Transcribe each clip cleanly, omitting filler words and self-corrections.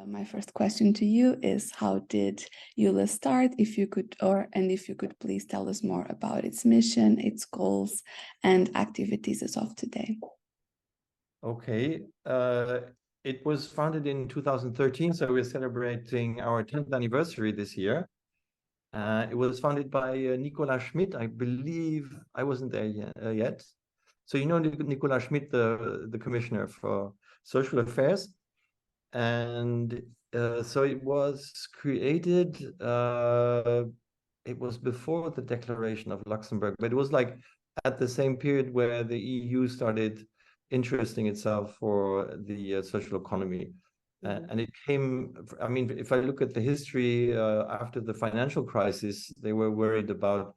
My first question to you is, how did ULESS start? If you could, and if you could please tell us more about its mission, its goals, and activities as of today. Okay, it was founded in 2013, so we're celebrating our 10th anniversary this year. It was founded by Nicolas Schmidt. I believe I wasn't there yet. So you know Nicolas Schmidt, the Commissioner for Social Affairs. And so it was created, it was before the Declaration of Luxembourg, but it was like at the same period where the EU started interesting itself for the social economy. And it came, I mean, if I look at the history after the financial crisis, they were worried about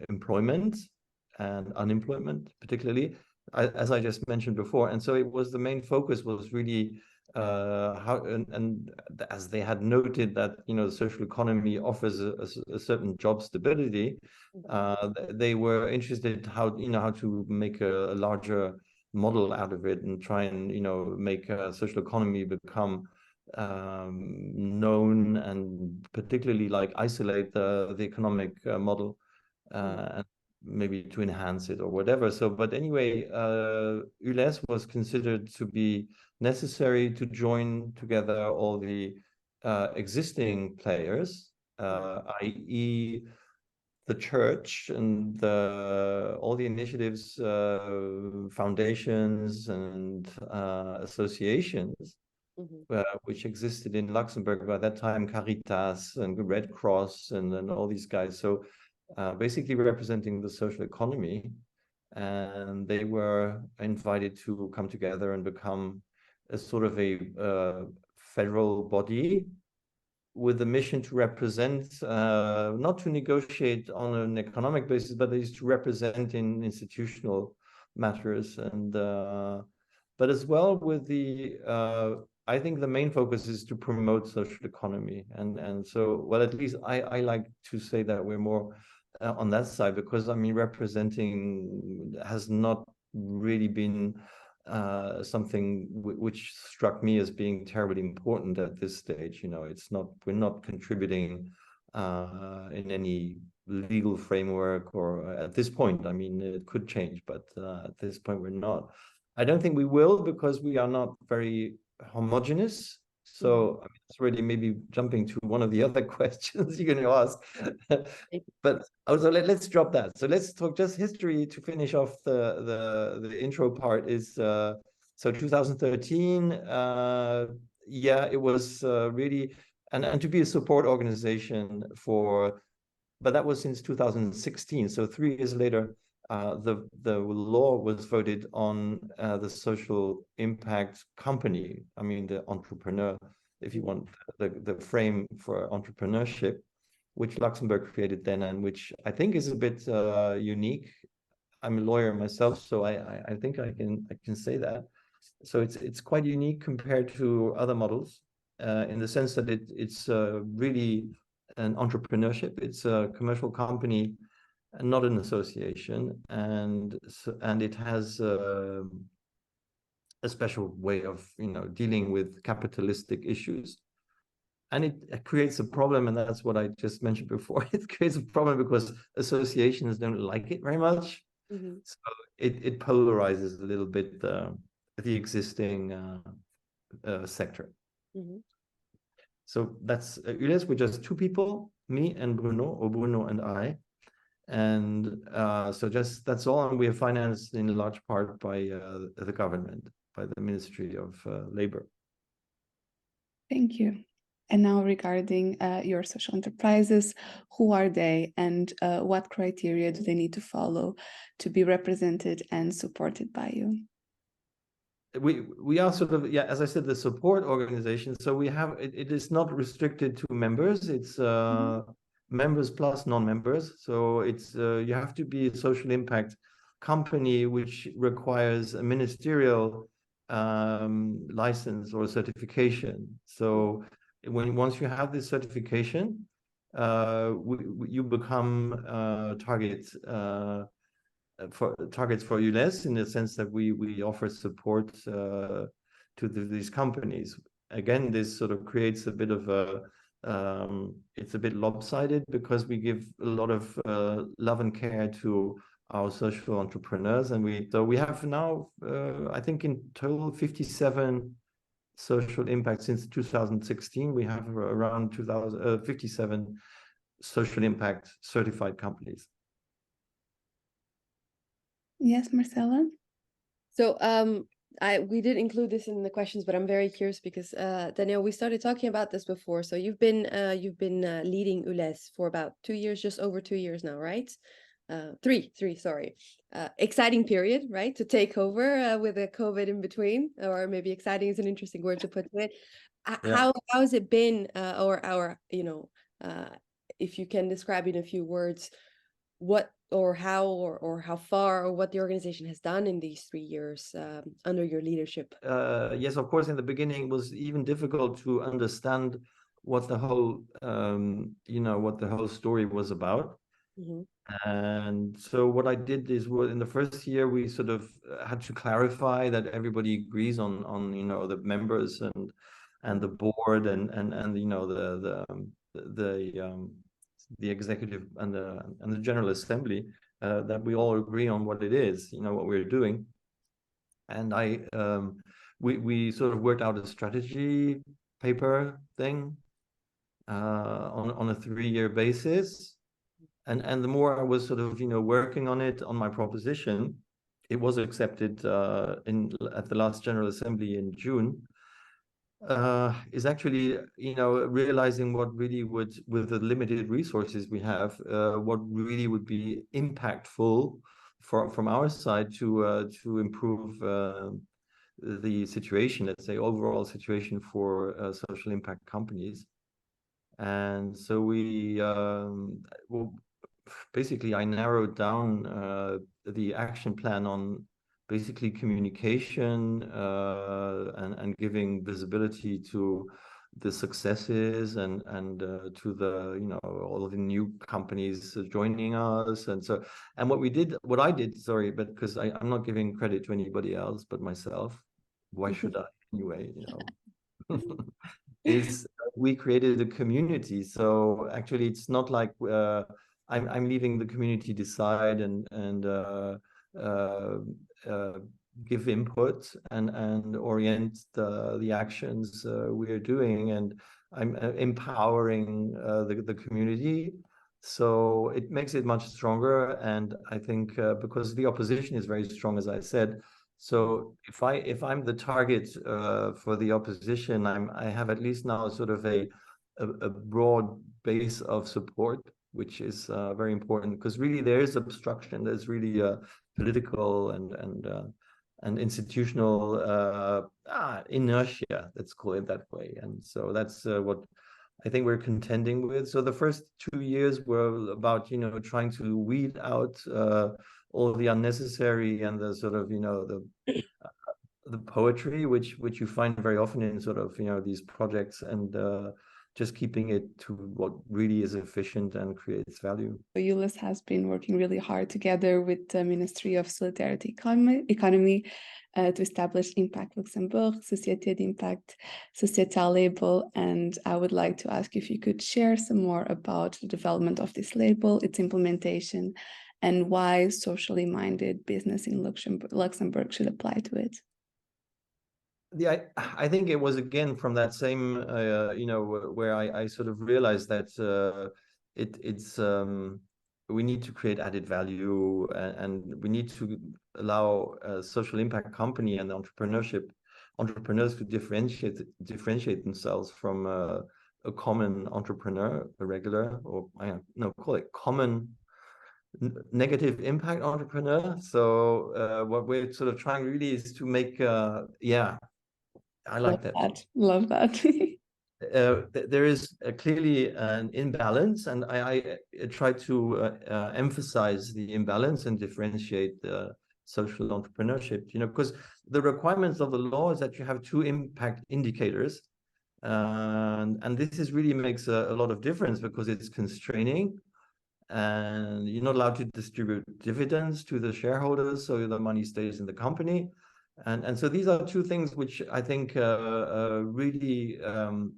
employment and unemployment, particularly, as I just mentioned before. And so it was, the main focus was really how, and as they had noted that, you know, the social economy offers a certain job stability, they were interested how, you know, how to make a larger model out of it and try and, you know, make social economy become known, and particularly like isolate the economic model and maybe to enhance it or whatever. So, but anyway, ULESS was considered to be necessary to join together all the existing players, i.e. the church and all the initiatives, foundations and associations which existed in Luxembourg by that time, Caritas and the Red Cross and all these guys. So basically representing the social economy, and they were invited to come together and become a sort of a federal body with the mission to represent, not to negotiate on an economic basis, but is to represent in institutional matters. And but as well with the I think the main focus is to promote social economy, and so, well, at least I like to say that we're more on that side, because I mean, representing has not really been something which struck me as being terribly important at this stage. You know, it's not, we're not contributing in any legal framework, or at this point. I mean, it could change, but at this point we're not. I don't think we will, because we are not very homogeneous. So I mean, it's really maybe jumping to one of the other questions you're going to ask. But also let's drop that. So let's talk just history to finish off the intro part. Is so 2013, yeah, it was really, and to be a support organization for, but that was since 2016. So 3 years later, the law was voted on, the social impact company. I mean, the entrepreneur, if you want, the frame for entrepreneurship, which Luxembourg created then, and which I think is a bit unique. I'm a lawyer myself, so I think I can say that. So it's quite unique compared to other models, in the sense that it's really an entrepreneurship. It's a commercial company and not an association, and it has a special way of, you know, dealing with capitalistic issues. And it creates a problem, and that's what I just mentioned before. It creates a problem because associations don't like it very much. So it polarizes a little bit the existing sector. So that's ULESS. We're just 2 people, me and Bruno, or Bruno and I. And so just that's all. And we are financed in large part by the government, by the Ministry of Labor. Thank you. And now regarding your social enterprises, who are they, and what criteria do they need to follow to be represented and supported by you? We are sort of, yeah, as I said, the support organization. So we have, it is not restricted to members. It's members plus non-members. So it's you have to be a social impact company, which requires a ministerial license or certification. So once you have this certification, you become targets for ULESS, in the sense that we offer support these companies. Again, this sort of creates a bit of a it's a bit lopsided because we give a lot of love and care to our social entrepreneurs, and we have now I think in total 57 social impact since 2016. We have around 57 social impact certified companies. Yes, Marcella? So we did include this in the questions, but I'm very curious because Daniel, we started talking about this before. So you've been leading ULESS for about 2 years, just over 2 years now, right? Three, sorry. Exciting period, right? To take over with a COVID in between, or maybe exciting is an interesting word to put to it. How has it been, or you know, if you can describe in a few words, what or how or how far or what the organization has done in these 3 years under your leadership? Yes, of course, in the beginning it was even difficult to understand what the whole what the whole story was about. Mm-hmm. And so what I did is, well, in the first year we sort of had to clarify that everybody agrees on the members and the board and you know the executive and the general assembly, that we all agree on what it is, what we're doing. And we sort of worked out a strategy paper thing on a 3-year basis. And the more I was sort of working on it, on my proposition, it was accepted at the last General Assembly in June. Is actually realizing what really would, with the limited resources we have, what really would be impactful from our side to improve the situation, let's say overall situation for social impact companies. And so we well, basically I narrowed down the action plan on basically communication and giving visibility to the successes and to the all of the new companies joining us. And so, and what I did, sorry, but because I'm not giving credit to anybody else but myself. Why should I anyway? Is we created a community. So actually it's not like I'm leaving the community decide and give input and orient the actions we're doing, and I'm empowering the community. So it makes it much stronger. And I think because the opposition is very strong, as I said, so if I'm the target for the opposition, I have at least now sort of a broad base of support, which is very important, because really there is obstruction. There's really political and institutional inertia, let's call it that way. And so that's what I think we're contending with. So the first 2 years were about trying to weed out all the unnecessary and the sort of the poetry which you find very often in sort of these projects, and just keeping it to what really is efficient and creates value. ULESS has been working really hard together with the Ministry of Solidarity Economy to establish Impact Luxembourg, Société d'Impact, Sociale label. And I would like to ask if you could share some more about the development of this label, its implementation, and why socially minded business in Luxembourg should apply to it. Yeah, I think it was again from that same where I sort of realized that it's we need to create added value, and we need to allow a social impact company and entrepreneurs to differentiate themselves from a common entrepreneur, a regular, or call it common negative impact entrepreneur. So what we're sort of trying really is to make I like that. Love that. There is clearly an imbalance, and I try to emphasize the imbalance and differentiate the social entrepreneurship, because the requirements of the law is that you have 2 impact indicators. And this is really makes a lot of difference, because it's constraining, and you're not allowed to distribute dividends to the shareholders, so the money stays in the company. And so these are two things which I think really, and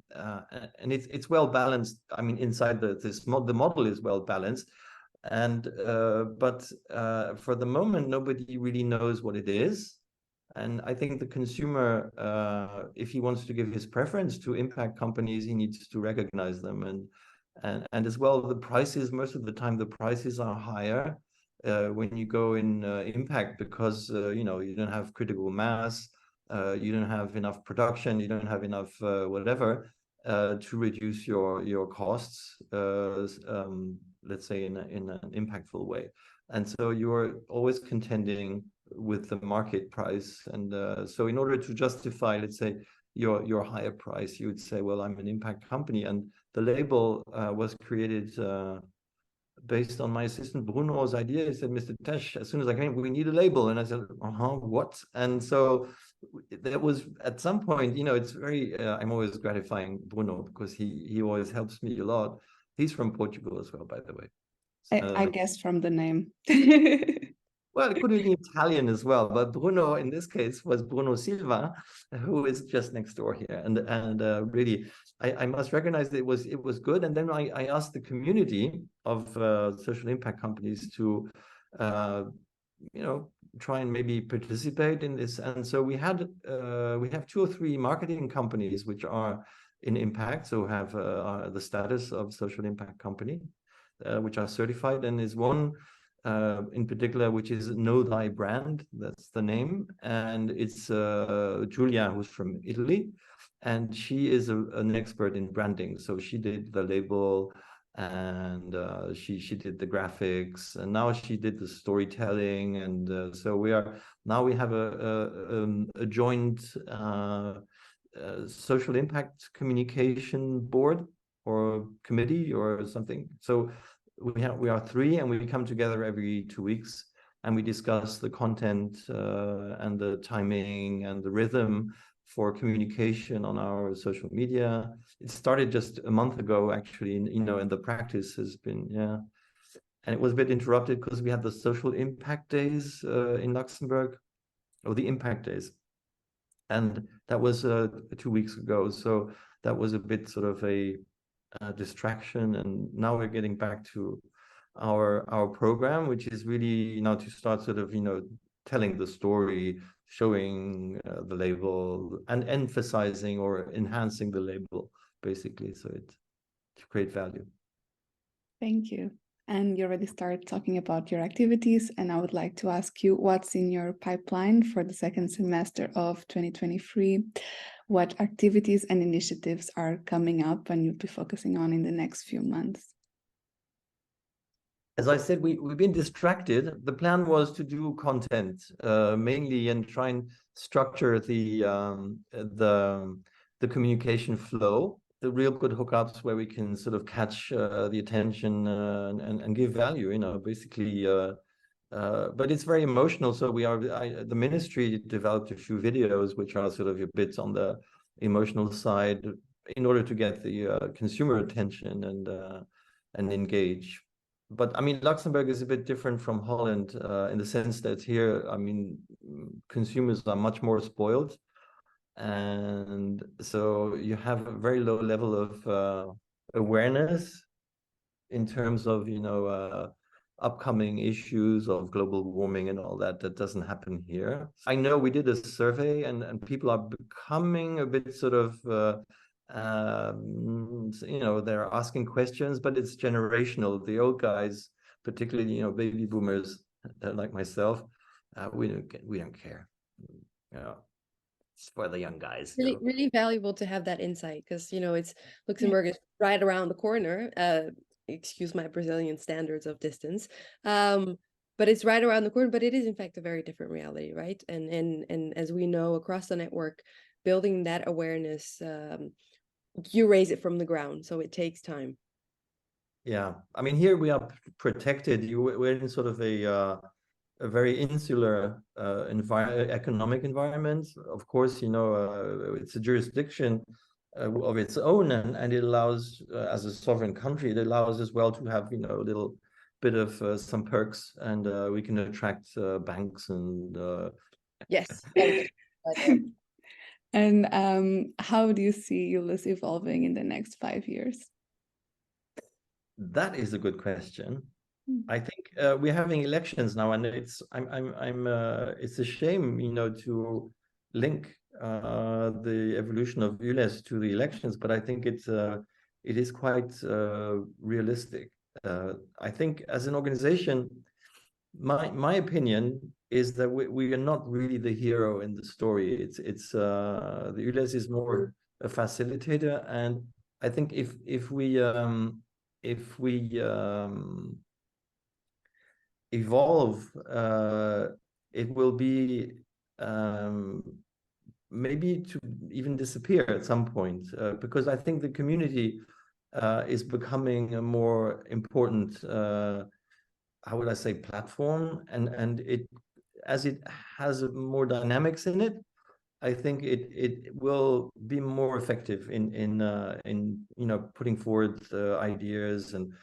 it's well balanced. I mean, inside the model is well balanced, but for the moment, nobody really knows what it is. And I think the consumer, if he wants to give his preference to impact companies, he needs to recognize them. And as well, the prices, most of the time, the prices are higher when you go in impact, because you know, you don't have critical mass, you don't have enough production, you don't have enough whatever to reduce your costs, let's say in an impactful way. And so you're always contending with the market price. And so in order to justify, let's say, your higher price, you would say, well, I'm an impact company. And the label was created based on my assistant Bruno's idea. He said, Mr. Tesch, as soon as I came, we need a label. And I said, what? And so there was, at some point, you know, it's very, I'm always gratifying Bruno, because he always helps me a lot. He's from Portugal as well, by the way. I guess from the name. Well, it could be Italian as well, but Bruno in this case was Bruno Silva, who is just next door here. And really, I must recognize that it was good. And then I asked the community of social impact companies to, you know, try and maybe participate in this. And so we have 2 or 3 marketing companies which are in impact, so have the status of social impact company, which are certified, and is one in particular, which is Know Thy Brand. That's the name. And it's Giulia, who's from Italy. And she is an expert in branding. So she did the label, and she did the graphics, and now she did the storytelling. And so we have a joint social impact communication board or committee or something. So we are 3, and we come together every 2 weeks, and we discuss the content and the timing and the rhythm for communication on our social media. It started just a month ago, actually, you know, and the practice has been, and it was a bit interrupted because we had the social impact days in Luxembourg, or the impact days, and that was 2 weeks ago. So that was a bit sort of a distraction, and now we're getting back to our program, which is really, you know, to start sort of, you know, telling the story, showing the label, and emphasizing or enhancing the label, basically, so to create value. Thank you. And you already started talking about your activities, and I would like to ask you what's in your pipeline for the second semester of 2023. What activities and initiatives are coming up and you'll be focusing on in the next few months? As I said, we've been distracted. The plan was to do content mainly, and try and structure the communication flow, the real good hookups where we can sort of catch the attention and give value, you know, basically. But it's very emotional. So the ministry developed a few videos which are sort of a bit on the emotional side in order to get the consumer attention and engage. But I mean, Luxembourg is a bit different from Holland in the sense that here, I mean, consumers are much more spoiled. And so you have a very low level of awareness in terms of, you know, upcoming issues of global warming and all that. That doesn't happen here. I know we did a survey, and people are becoming a bit sort of you know, they're asking questions, but it's generational. The old guys, particularly, you know, baby boomers like myself, we don't care. You know, it's for the young guys. Really, really valuable to have that insight, because, you know, it's Luxembourg is right around the corner. Excuse my Brazilian standards of distance. But it's right around the corner, but it is in fact a very different reality, right? And as we know, across the network, building that awareness, you raise it from the ground, so it takes time. Yeah, I mean, here we are protected. We're in sort of a very insular economic environment. Of course, you know, it's a jurisdiction of its own, and it allows, as a sovereign country, it allows as well to have, you know, a little bit of some perks, and we can attract banks and Yes, very good. And how do you see ULESS evolving in the next 5 years? That is a good question. I think we're having elections now, and it's it's a shame, you know, to link the evolution of ULESS to the elections, but I think it is quite realistic. I think as an organization, my opinion is that we are not really the hero in the story. It's the ULESS is more a facilitator, and I think if we evolve, it will be maybe to even disappear at some point, because I think the community is becoming a more important, how would I say, platform, and it, as it has more dynamics in it, I think it will be more effective in you know, putting forward ideas, and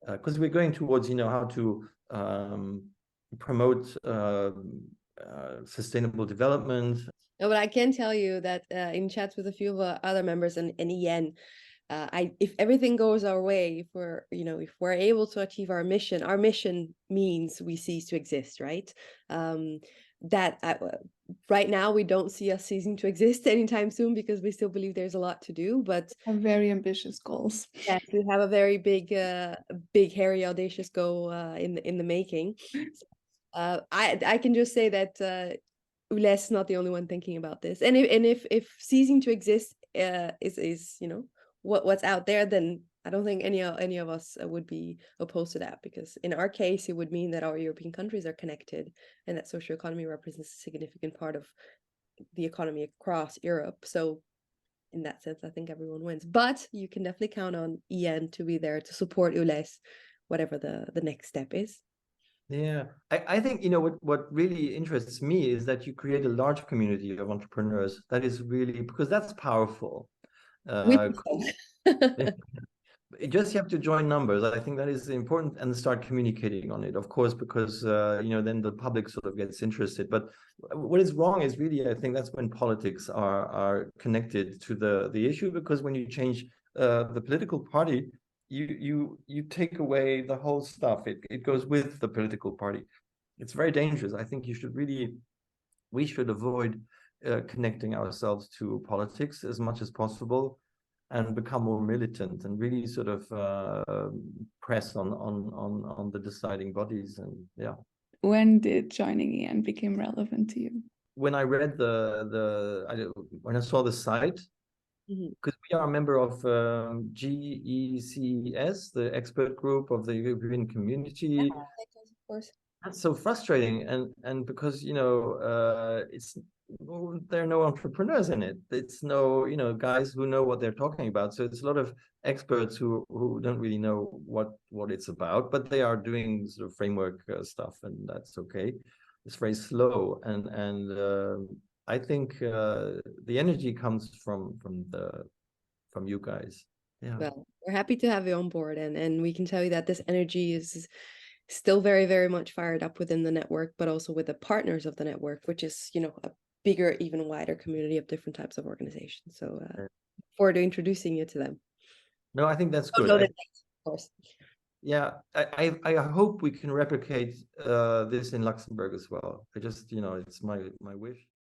because we're going towards, you know, how to promote sustainable development. No, but I can tell you that in chats with a few of other members and Ian, if everything goes our way, if we're, you know, if we're able to achieve our mission means we cease to exist, right? Right now we don't see us ceasing to exist anytime soon, because we still believe there's a lot to do, but Very ambitious goals. yes, we have a very big hairy audacious goal in the making. So, I can just say that ULESS is not the only one thinking about this, and if ceasing to exist is you know, what's out there, then I don't think any of us would be opposed to that, because in our case it would mean that our European countries are connected, and that social economy represents a significant part of the economy across Europe. So in that sense, I think everyone wins. But you can definitely count on Ian to be there to support ULESS, whatever the next step is. Yeah, I think, you know, what really interests me is that you create a large community of entrepreneurs. That is really, because that's powerful. Just you have to join numbers. I think that is important, and start communicating on it, of course, because you know, then the public sort of gets interested. But what is wrong is really, I think that's when politics are connected to the issue, because when you change the political party, you take away the whole stuff. It goes with the political party. It's very dangerous. I think we should avoid connecting ourselves to politics as much as possible, and become more militant, and really sort of press on the deciding bodies. And yeah. When did joining Ian become relevant to you? When I read when I saw the site, because we are a member of GECS, the expert group of the European Community. Yeah, of course. That's so frustrating, and because, you know, there are no entrepreneurs in it. It's no, you know, guys who know what they're talking about. So it's a lot of experts who don't really know what it's about, but they are doing sort of framework stuff, and that's okay. It's very slow, and I think the energy comes from you guys. Yeah. Well, we're happy to have you on board, and we can tell you that this energy is still very, very much fired up within the network, but also with the partners of the network, which is, you know, a bigger, even wider community of different types of organizations. So forward to introducing you to them. No, I think that's good. Of course. Yeah, I hope we can replicate this in Luxembourg as well. I just, you know, it's my wish.